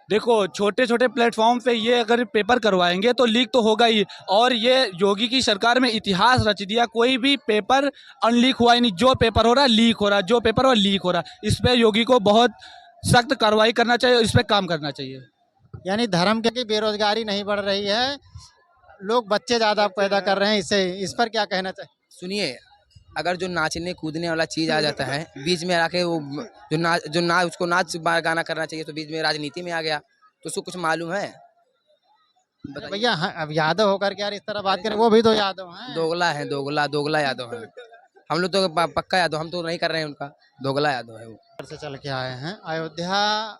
देखो, छोटे छोटे प्लेटफॉर्म पे ये अगर पेपर करवाएंगे तो लीक तो होगा ही। और ये योगी की सरकार में इतिहास रच दिया, कोई भी पेपर अनलीक हुआ ही नहीं। जो पेपर हो रहा है लीक हो रहा है, जो पेपर हो रहा है लीक हो रहा है। इस पे योगी को बहुत सख्त कार्रवाई करना चाहिए, इस पे काम करना चाहिए। यानी धर्म की बेरोजगारी नहीं बढ़ रही है, लोग बच्चे ज्यादा पैदा कर रहे हैं, इससे इस पर क्या कहना चाहिए? सुनिए, अगर जो नाचने कूदने वाला चीज आ जाता है बीच में आके, वो जो ना उसको नाच गाना करना चाहिए तो बीच में राजनीति में आ गया, तो उसको कुछ मालूम है? अरे बताइए। भैया हाँ, अब यादव होकर के यार इस तरह बात करें, वो भी तो यादव हैं। दोगला है, दोगला दोगला यादव है। हम लोग तो पक्का यादव, हम तो नहीं कर रहे हैं उनका। दोगला यादव है वो। से चल के आए हैं अयोध्या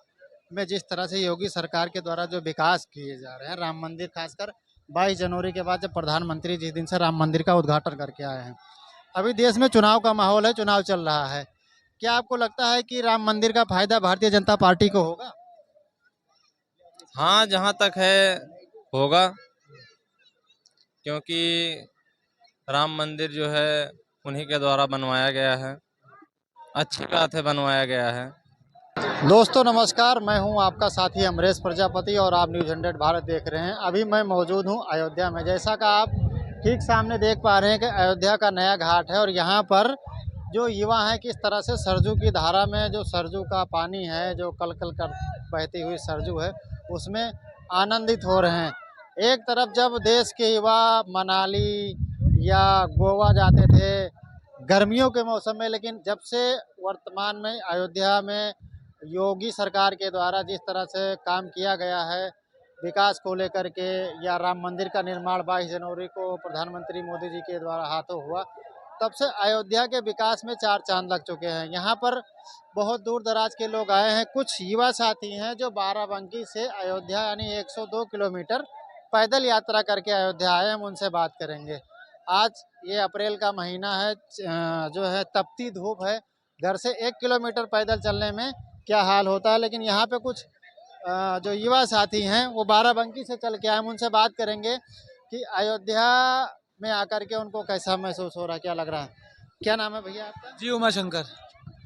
में, जिस तरह से योगी सरकार के द्वारा जो विकास किए जा रहे हैं, राम मंदिर खासकर 22 जनवरी के बाद जब प्रधानमंत्री जिस दिन से राम मंदिर का उद्घाटन करके आए हैं, अभी देश में चुनाव का माहौल है, चुनाव चल रहा है। क्या आपको लगता है कि राम मंदिर का फायदा भारतीय जनता पार्टी को होगा? हाँ, जहाँ तक है होगा, क्योंकि राम मंदिर जो है उन्हीं के द्वारा बनवाया गया है। अच्छी बात है, बनवाया गया है। दोस्तों नमस्कार, मैं हूं आपका साथी अमरेश प्रजापति और आप न्यूज़ 100 भारत देख रहे हैं। अभी मैं मौजूद हूं अयोध्या में। जैसा कि आप ठीक सामने देख पा रहे हैं कि अयोध्या का नया घाट है और यहां पर जो युवा हैं किस तरह से सरजू की धारा में, जो सरजू का पानी है, जो कल कल कर बहती हुई सरजू है, उसमें आनंदित हो रहे हैं। एक तरफ जब देश के युवा मनाली या गोवा जाते थे गर्मियों के मौसम में, लेकिन जब से वर्तमान में अयोध्या में योगी सरकार के द्वारा जिस तरह से काम किया गया है विकास को लेकर के, या राम मंदिर का निर्माण 22 जनवरी को प्रधानमंत्री मोदी जी के द्वारा हाथों हुआ, तब से अयोध्या के विकास में चार चांद लग चुके हैं। यहाँ पर बहुत दूर दराज के लोग आए हैं। कुछ युवा साथी हैं जो बाराबंकी से अयोध्या यानी 102 किलोमीटर पैदल यात्रा करके अयोध्या आए, हम उनसे बात करेंगे। आज ये अप्रैल का महीना है, जो है तपती धूप है, घर से 1 किलोमीटर पैदल चलने में क्या हाल होता है, लेकिन यहाँ पे कुछ जो युवा साथी हैं वो बाराबंकी से चल के आए, हम उनसे बात करेंगे कि अयोध्या में आकर के उनको कैसा महसूस हो रहा है, क्या लग रहा है। क्या नाम है भैया आपका? जी, उमा शंकर।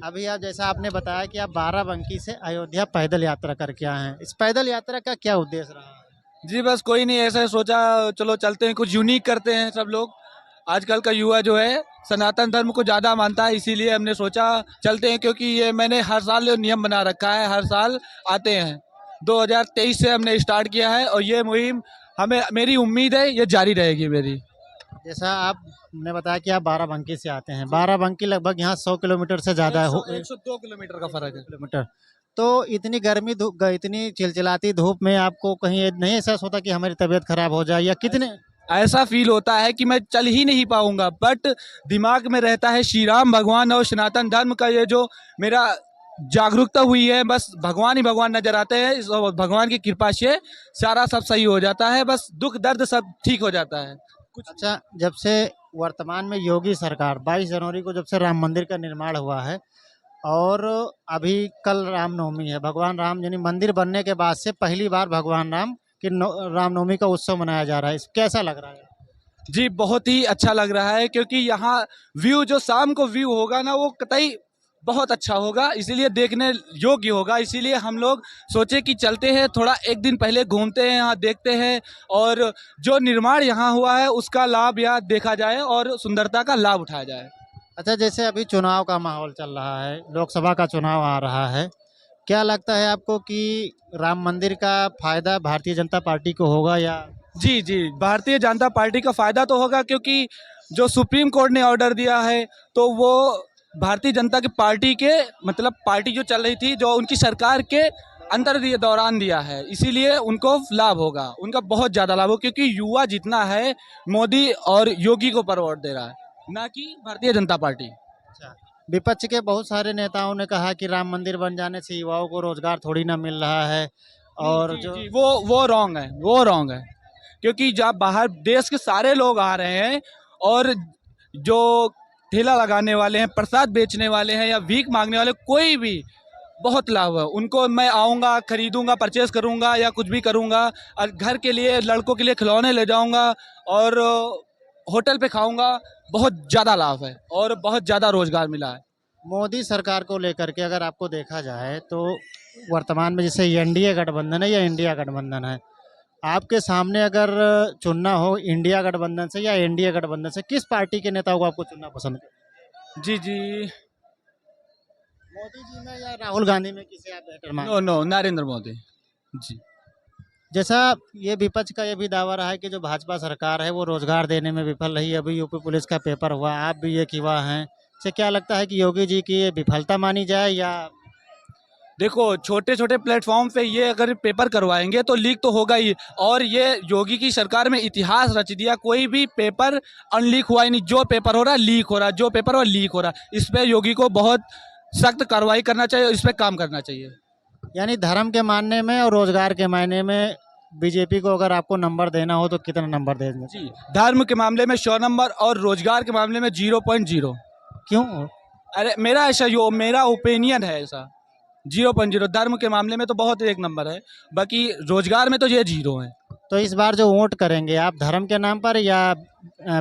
अभी आप जैसा आपने बताया कि आप बाराबंकी से अयोध्या पैदल यात्रा करके आए हैं, इस पैदल यात्रा का क्या उद्देश्य रहा है? जी बस कोई नहीं, ऐसा सोचा चलो चलते हैं, कुछ यूनिक करते हैं सब लोग। आजकल का युवा जो है सनातन धर्म को ज़्यादा मानता है, इसीलिए हमने सोचा चलते हैं। क्योंकि ये मैंने हर साल नियम बना रखा है, हर साल आते हैं। 2023 से हमने स्टार्ट किया है और ये मुहिम हमें, मेरी उम्मीद है ये जारी रहेगी मेरी। जैसा आपने बताया कि आप बाराबंकी से आते हैं, बाराबंकी लगभग यहाँ 100 किलोमीटर से ज़्यादा है, 102 किलोमीटर का फर्क है। किलोमीटर। तो इतनी गर्मी धूप, इतनी चिलचिलाती धूप में आपको कहीं ये नहीं एहसास होता कि हमारी तबीयत खराब हो जाए, या कितने? ऐसा फील होता है कि मैं चल ही नहीं पाऊंगा, बट दिमाग में रहता है श्री राम भगवान और सनातन धर्म का ये जो मेरा जागरूकता हुई है, बस भगवान ही भगवान नजर आते हैं। भगवान की कृपा से सारा सब सही हो जाता है, बस दुख दर्द सब ठीक हो जाता है। अच्छा, जब से वर्तमान में योगी सरकार 22 जनवरी को जब से राम मंदिर का निर्माण हुआ है और अभी कल रामनवमी है, भगवान राम यानी मंदिर बनने के बाद से पहली बार भगवान राम की रामनवमी का उत्सव मनाया जा रहा है, कैसा लग रहा है? जी बहुत ही अच्छा लग रहा है, क्योंकि यहाँ व्यू, जो शाम को व्यू होगा ना, वो कतई बहुत अच्छा होगा, इसीलिए देखने योग्य होगा। इसीलिए हम लोग सोचे कि चलते हैं, थोड़ा एक दिन पहले घूमते हैं, यहाँ देखते हैं और जो निर्माण यहाँ हुआ है उसका लाभ यहाँ देखा जाए और सुंदरता का लाभ उठाया जाए। अच्छा, जैसे अभी चुनाव का माहौल चल रहा है, लोकसभा का चुनाव आ रहा है, क्या लगता है आपको कि राम मंदिर का फायदा भारतीय जनता पार्टी को होगा या? जी जी, भारतीय जनता पार्टी का फायदा तो होगा, क्योंकि जो सुप्रीम कोर्ट ने ऑर्डर दिया है तो वो भारतीय जनता की पार्टी के, मतलब पार्टी जो चल रही थी, जो उनकी सरकार के अंदर दिए दौरान दिया है, इसीलिए उनको लाभ होगा, उनका बहुत ज़्यादा लाभ होगा। क्योंकि युवा जितना है मोदी और योगी को पर वोट दे रहा है, ना कि भारतीय जनता पार्टी। अच्छा, विपक्ष के बहुत सारे नेताओं ने कहा कि राम मंदिर बन जाने से युवाओं को रोजगार थोड़ी ना मिल रहा है, और जी जो जी, वो रॉन्ग है, वो रॉन्ग है। क्योंकि जब बाहर देश के सारे लोग आ रहे हैं और जो ठेला लगाने वाले हैं, प्रसाद बेचने वाले हैं या भीख मांगने वाले, कोई भी बहुत लाभ है उनको। मैं आऊँगा, खरीदूंगा, परचेस करूंगा या कुछ भी करूंगा, और घर के लिए, लड़कों के लिए खिलौने ले जाऊंगा और होटल पे खाऊंगा। बहुत ज़्यादा लाभ है और बहुत ज़्यादा रोजगार मिला है। मोदी सरकार को लेकर के अगर आपको देखा जाए तो वर्तमान में जैसे एनडीए गठबंधन है या इंडिया गठबंधन है, आपके सामने अगर चुनना हो इंडिया गठबंधन से या एनडीए गठबंधन से, किस पार्टी के नेताओं को आपको चुनना पसंद है? जी जी। मोदी जी में या राहुल गांधी में, किसे आप बेहतर मानते नो हैं? नो, नरेंद्र मोदी जी। जैसा ये विपक्ष का ये भी दावा रहा है कि जो भाजपा सरकार है वो रोजगार देने में विफल रही। अभी यूपी पुलिस का पेपर हुआ, आप भी एक युवा हैं, से क्या लगता है कि योगी जी की ये विफलता मानी जाए या? देखो, छोटे छोटे प्लेटफॉर्म पे ये अगर पेपर करवाएंगे तो लीक तो होगा ही। और ये योगी की सरकार में इतिहास रच दिया, कोई भी पेपर अनलीक हुआ ही नहीं। जो पेपर हो रहा है लीक हो रहा है, जो पेपर हो रहा है लीक हो रहा है। इस पे योगी को बहुत सख्त कार्रवाई करना चाहिए, इस पे काम करना चाहिए। यानी धर्म के मानने में और रोजगार के मायने में बीजेपी को अगर आपको नंबर देना हो तो कितना नंबर देंगे? जी, धर्म के मामले में 100 नंबर और रोजगार के मामले में 0.0। क्यों? अरे मेरा ओपिनियन है ऐसा। 0.0 धर्म के मामले में तो बहुत एक नंबर है, बाकी रोजगार में तो ये 0 है। तो इस बार जो वोट करेंगे आप धर्म के नाम पर या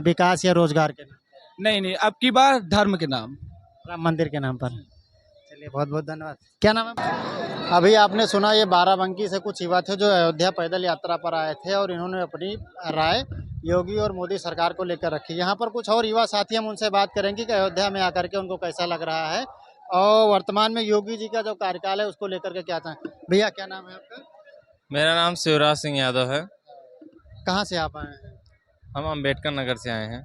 विकास या रोजगार के नाम? नहीं नहीं, अब की बार धर्म के नाम। राम मंदिर के नाम पर। चलिए, बहुत बहुत धन्यवाद। क्या नाम है? अभी आपने सुना ये बाराबंकी से कुछ युवा थे जो अयोध्या पैदल यात्रा पर आए थे और इन्होंने अपनी राय योगी और मोदी सरकार को लेकर रखी। यहाँ पर कुछ और युवा साथी, हम उनसे बात करेंगे कि अयोध्या में आकर के उनको कैसा लग रहा है और वर्तमान में योगी जी का जो कार्यकाल है उसको लेकर के क्या चाहें। भैया, क्या नाम है आपका? मेरा नाम शिवराज सिंह यादव है। कहाँ से आप आए हैं? हम अंबेडकर नगर से आए हैं।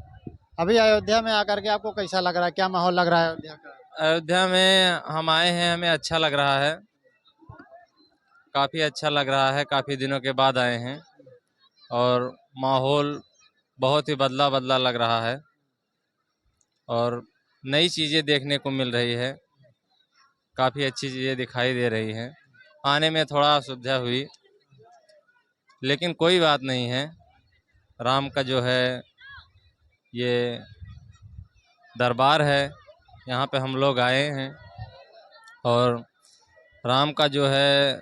अभी अयोध्या में आकर के आपको कैसा लग रहा है, क्या माहौल लग रहा है अयोध्या का? अयोध्या में हम आए हैं, हमें अच्छा लग रहा है, काफ़ी अच्छा लग रहा है। काफ़ी दिनों के बाद आए हैं और माहौल बहुत ही बदला बदला लग रहा है और नई चीज़ें देखने को मिल रही है। काफ़ी अच्छी चीज़ें दिखाई दे रही हैं। आने में थोड़ा असुविधा हुई, लेकिन कोई बात नहीं है। राम का जो है ये दरबार है, यहाँ पे हम लोग आए हैं और राम का जो है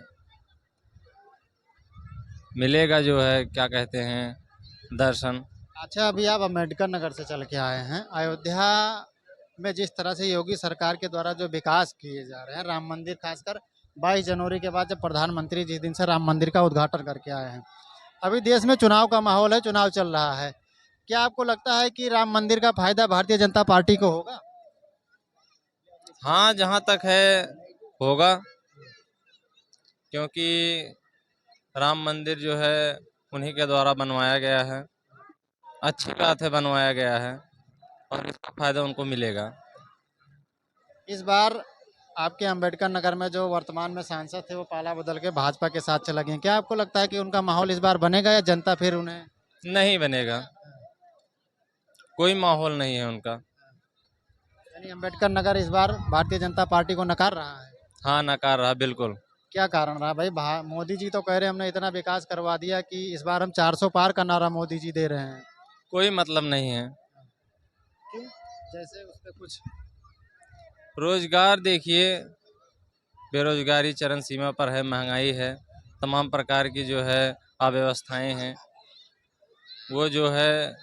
मिलेगा, जो है क्या कहते हैं, दर्शन। अच्छा, अभी आप अम्बेडकर नगर से चल के आए हैं। अयोध्या में जिस तरह से योगी सरकार के द्वारा जो विकास किए जा रहे हैं, राम मंदिर खासकर 22 जनवरी के बाद जब प्रधानमंत्री जिस दिन से राम मंदिर का उद्घाटन करके आए हैं, अभी देश में चुनाव का माहौल है, चुनाव चल रहा है, क्या आपको लगता है कि राम मंदिर का फायदा भारतीय जनता पार्टी को होगा? हाँ, जहाँ तक है होगा, क्योंकि राम मंदिर जो है उन्हीं के द्वारा बनवाया गया है। अच्छी बात है, बनवाया गया है और इसका फायदा उनको मिलेगा। इस बार आपके अम्बेडकर नगर में जो वर्तमान में सांसद थे वो पाला बदल के भाजपा के साथ चला गए, क्या आपको लगता है कि उनका माहौल इस बार बनेगा या जनता फिर उन्हें? नहीं बनेगा, कोई माहौल नहीं है उनका। यानी अम्बेडकर नगर इस बार भारतीय जनता पार्टी को नकार रहा है। हाँ, नकार रहा, बिल्कुल। क्या कारण रहा भाई? मोदी जी तो कह रहे हैं हमने इतना विकास करवा दिया कि इस बार हम 400 पार का नारा मोदी जी दे रहे हैं। कोई मतलब नहीं है। क्यों? जैसे उस पे कुछ? रोजगार देखिए, बेरोजगारी चरम सीमा पर है, महंगाई है, तमाम प्रकार की जो है अव्यवस्थाएं हैं, वो जो है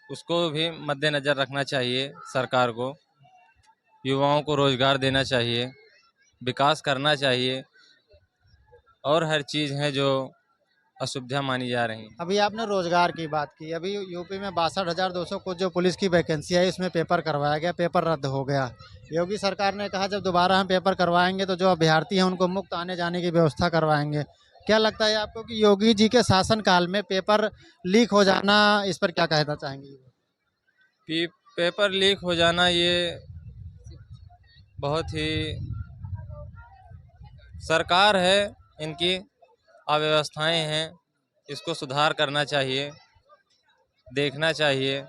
उसको भी मद्देनज़र रखना चाहिए सरकार को। युवाओं को रोजगार देना चाहिए, विकास करना चाहिए और हर चीज़ है जो असुविधा मानी जा रही है। अभी आपने रोजगार की बात की, अभी यूपी में 62,200 कुछ जो पुलिस की वैकेंसी है इसमें पेपर करवाया गया, पेपर रद्द हो गया। योगी सरकार ने कहा जब दोबारा हम पेपर करवाएंगे तो जो अभ्यर्थी हैं उनको मुफ्त आने जाने की व्यवस्था करवाएंगे। क्या लगता है आपको कि योगी जी के शासनकाल में पेपर लीक हो जाना, इस पर क्या कहना चाहेंगे? पेपर लीक हो जाना ये बहुत ही, सरकार है इनकी, अव्यवस्थाएं हैं, इसको सुधार करना चाहिए, देखना चाहिए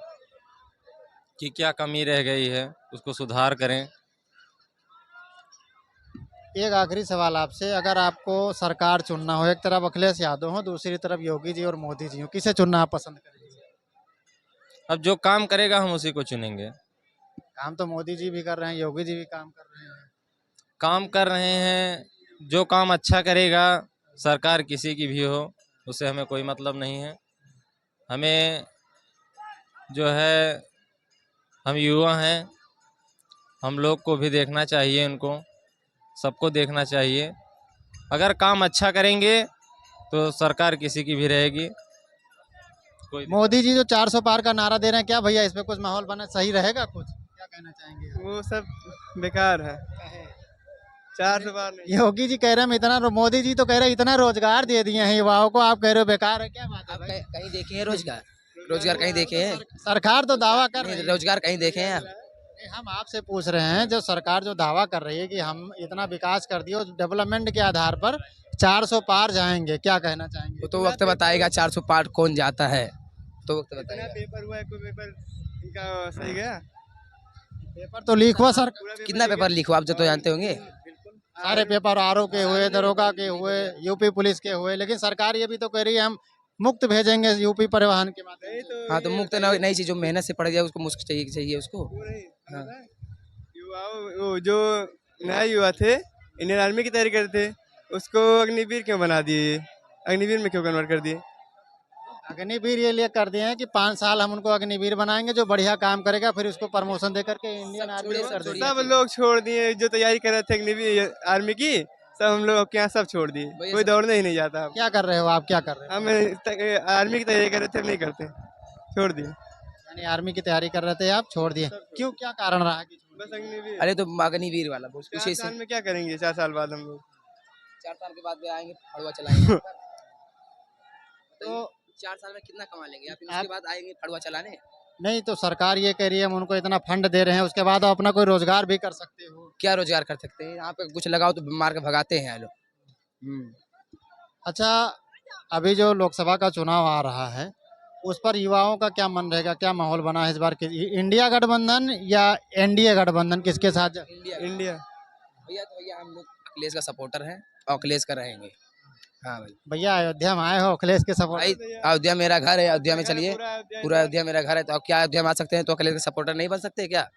कि क्या कमी रह गई है, उसको सुधार करें। एक आखिरी सवाल आपसे, अगर आपको सरकार चुनना हो, एक तरफ अखिलेश यादव हो, दूसरी तरफ योगी जी और मोदी जी हो, किसे चुनना आप पसंद करेंगे? अब जो काम करेगा हम उसी को चुनेंगे। काम तो मोदी जी भी कर रहे हैं, योगी जी भी काम कर रहे हैं। काम कर रहे हैं, जो काम अच्छा करेगा, सरकार किसी की भी हो, उससे हमें कोई मतलब नहीं है। हमें जो है, हम युवा हैं, हम लोग को भी देखना चाहिए, उनको सबको देखना चाहिए अगर काम अच्छा करेंगे तो सरकार किसी की भी रहेगी। कोई मोदी जी जो 400 पार का नारा दे रहे हैं, क्या भैया इसमें कुछ माहौल बना सही रहेगा कुछ, क्या कहना चाहेंगे आप? वो सब बेकार है। 400 बार नहीं। योगी जी कह रहे हैं हम इतना मोदी जी तो कह रहे हैं इतना रोजगार दे दिए हैं युवाओं को, आप कह रहे हो बेकार है, क्या बात है आप भाई? कहीं देखे हैं रोजगार? रोजगार कहीं देखे हैं? सरकार तो दावा कर रही नहीं, है। रोजगार कहीं देखे हैं आप? नहीं, हम आपसे पूछ रहे हैं, जो सरकार जो दावा कर रही है कि हम इतना विकास कर दिए उस डेवलपमेंट के आधार पर 400 पार जाएंगे, क्या कहना चाहेंगे? वो तो वक्त बताएगा 400 पार कौन जाता है, तो वक्त इतना बताएगा। पेपर हुआ है, कोई पेपर इनका सही गया? पेपर तो लीक हुआ सर, पूरा कितना पेपर लीक हुआ आप तो जानते होंगे। सारे पेपर आरओ के हुए, दरोगा के हुए, यूपी पुलिस के हुए, लेकिन सरकार ये भी तो कह रही है हम मुक्त भेजेंगे यूपी परिवहन के माध्यम नहीं से। तो हाँ तो मुक्त नई चीज जो मेहनत से पढ़ गया उसको मुफ्त चाहिए उसको। वो नहीं हाँ। पता है? युवाओं वो जो नया युवा थे इंडियन आर्मी की तैयारी करते थे, उसको अग्निवीर क्यों बना दिए? अग्निवीर में क्यों कन्वर्ट कर दिए? अग्निवीर ये लिए कर दिए हैं कि 5 साल हम उनको अग्निवीर बनाएंगे, जो बढ़िया काम करेगा फिर उसको प्रमोशन दे करके इंडियन आर्मी में कर देंगे। सब लोग छोड़ दिए, जो तैयारी कर रहे थे अग्निवीर आर्मी की, सब हम लोग के यहाँ सब छोड़ दिए। भैया कोई सब- दौड़ने ही नहीं जाता अब। क्या कर रहे हो आप, क्या कर रहे हो? हम आर्मी की तैयारी कर रहे थे, नहीं करते, छोड़ दिए। यानी आर्मी की तैयारी कर रहे थे आप, छोड़ दिए, क्यों, क्या कारण रहा कि छोड़ बस अग्निवीर। अरे तो अग्निवीर वाला कुछ 4 ऐसे साल में क्या करेंगे? 4 साल बाद हम लोग 4 साल के बाद भी आएंगे फड़वा चलाएंगे। तो 4 साल में कितना कमा लेंगे आप? उसके बाद आएंगे फड़वा चलाने। नहीं, तो सरकार ये कह रही है हम उनको इतना फंड दे रहे हैं, उसके बाद आप अपना कोई रोजगार भी कर सकते हो। क्या रोजगार कर सकते हैं? यहाँ पे कुछ लगाओ तो मार के भगाते हैं ये लोग। अच्छा, अभी जो लोकसभा का चुनाव आ रहा है उस पर युवाओं का क्या मन रहेगा, क्या माहौल बना है इस बार? इंडिया गठबंधन या एनडीए गठबंधन किसके साथ? इंडिया। भैया तो भैया हम लोग अखिलेश का सपोर्टर हैं और अखिलेश का रहेंगे। हाँ भाई। भैया अयोध्या में आए हो, अखिलेश के सपोर्ट? भाई अयोध्या मेरा घर है, अयोध्या में चलिए। पूरा अयोध्या मेरा घर है, तो अब क्या अयोध्या में आ सकते हैं तो अखिलेश के सपोर्टर नहीं बन सकते क्या?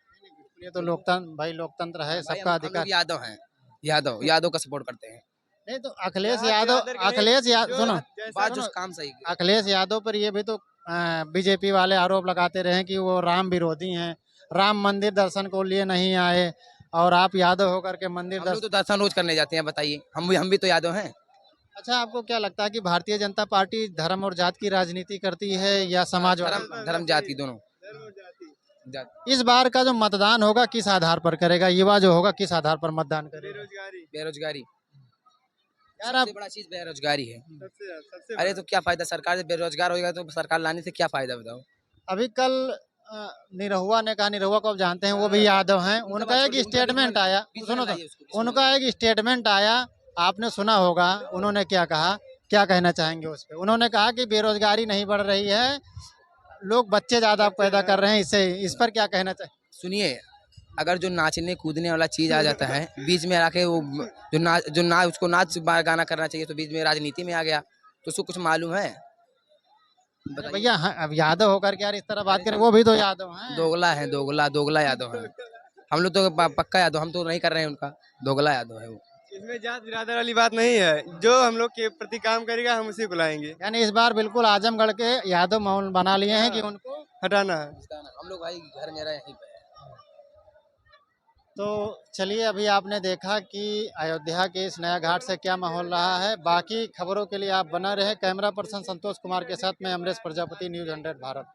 ये तो लोकतंत्र भाई, लोकतंत्र है, भाई, सबका हम लोग अधिकार। यादव हैं, यादव का सपोर्ट करते हैं। नहीं तो अखिलेश यादव, सुनो, बात जो काम सही है। अखिलेश यादव पर ये भी तो बीजेपी वाले आरोप लगाते रहे कि वो राम विरोधी हैं, राम मंदिर दर्शन को लिए नहीं आए, और आप यादव होकर के मंदिर हम लोग दर्शन। तो दर्शन रोज करने जाते हैं, बताइए। हम भी तो यादव हैं। अच्छा, आपको क्या लगता है कि भारतीय जनता पार्टी धर्म और जात की राजनीति करती है या समाजवादी? धर्म जाति दोनों। जाति। इस बार का जो मतदान होगा किस आधार पर करेगा, युवा जो होगा किस आधार पर मतदान करेगा? बेरोजगारी बेरोजगारी। यार आप सबसे बड़ा चीज बेरोजगारी है। सबसे अरे तो क्या फायदा, सरकार से बेरोजगार होगा तो सरकार लाने से क्या फायदा बताओ? अभी कल निरहुआ ने कहा, निरहुआ को आप जानते हैं, वो भी यादव हैं, उनका एक स्टेटमेंट आया, सुनो तो, उनका एक स्टेटमेंट आया, आपने सुना होगा, उन्होंने क्या कहा, क्या कहना चाहेंगे उस पर? उन्होंने कहा कि बेरोजगारी नहीं बढ़ रही है, लोग बच्चे ज्यादा पैदा कर रहे हैं, इससे इस पर क्या कहना चाहिए? सुनिए, अगर जो नाचने कूदने वाला चीज आ जाता है बीच में आके, वो जो ना उसको नाच गाना करना चाहिए तो बीच में राजनीति में आ गया, तो उसको कुछ मालूम है? बताइए। भैया हाँ, अब यादव होकर के यार इस तरह बात करें, वो भी तो यादव हैं। दोगला है, दोगला यादव है। हम लोग तो पक्का यादव, हम तो नहीं कर रहे हैं उनका, दोगला यादव है वो। इसमें जात बिरादर वाली बात नहीं है, जो हम लोग के प्रति काम करेगा हम उसी को लाएंगे। यानी इस बार बिल्कुल आजमगढ़ के यादव माहौल बना लिए हैं कि उनको हटाना है। हम लोग भाई घर मेरा यहीं पे है। तो चलिए, अभी आपने देखा कि अयोध्या के इस नया घाट से क्या माहौल रहा है। बाकी खबरों के लिए आप बना रहे। कैमरा पर्सन संतोष कुमार के साथ मैं अमरेश प्रजापति, न्यूज़ 100 भारत।